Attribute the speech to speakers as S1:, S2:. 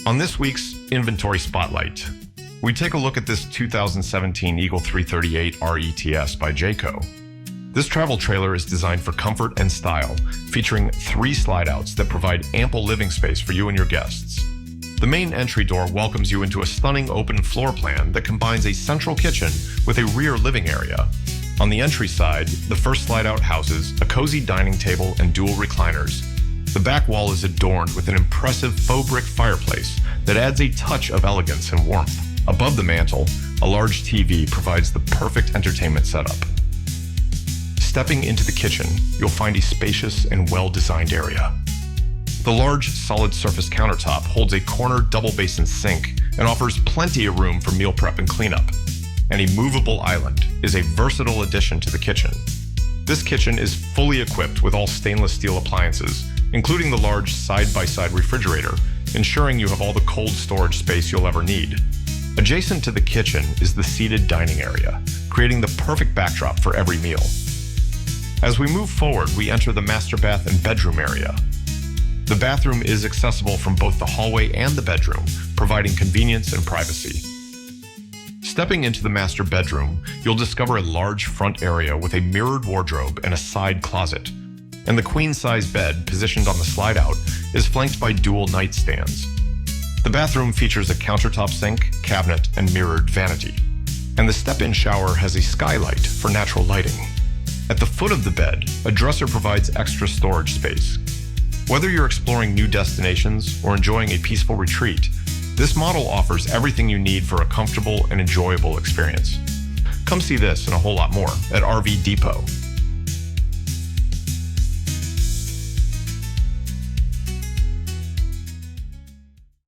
S1: On this week's Inventory Spotlight, we take a look at this 2017 Eagle 338 RETS by Jayco. This travel trailer is designed for comfort and style, featuring 3 slide-outs that provide ample living space for you and your guests. The main entry door welcomes you into a stunning open floor plan that combines a central kitchen with a rear living area. On the entry side, the first slide-out houses a cozy dining table and dual recliners. The back wall is adorned with an impressive faux brick fireplace that adds a touch of elegance and warmth. Above the mantel, a large TV provides the perfect entertainment setup. Stepping into the kitchen, you'll find a spacious and well-designed area. The large, solid surface countertop holds a corner double basin sink and offers plenty of room for meal prep and cleanup. And a movable island is a versatile addition to the kitchen. This kitchen is fully equipped with all stainless steel appliances, including the large side-by-side refrigerator, ensuring you have all the cold storage space you'll ever need. Adjacent to the kitchen is the seated dining area, creating the perfect backdrop for every meal. As we move forward, we enter the master bath and bedroom area. The bathroom is accessible from both the hallway and the bedroom, providing convenience and privacy. Stepping into the master bedroom, you'll discover a large front area with a mirrored wardrobe and a side closet. And the queen-size bed, positioned on the slide-out, is flanked by dual nightstands. The bathroom features a countertop sink, cabinet, and mirrored vanity. And the step-in shower has a skylight for natural lighting. At the foot of the bed, a dresser provides extra storage space. Whether you're exploring new destinations or enjoying a peaceful retreat, this model offers everything you need for a comfortable and enjoyable experience. Come see this and a whole lot more at RV Depot.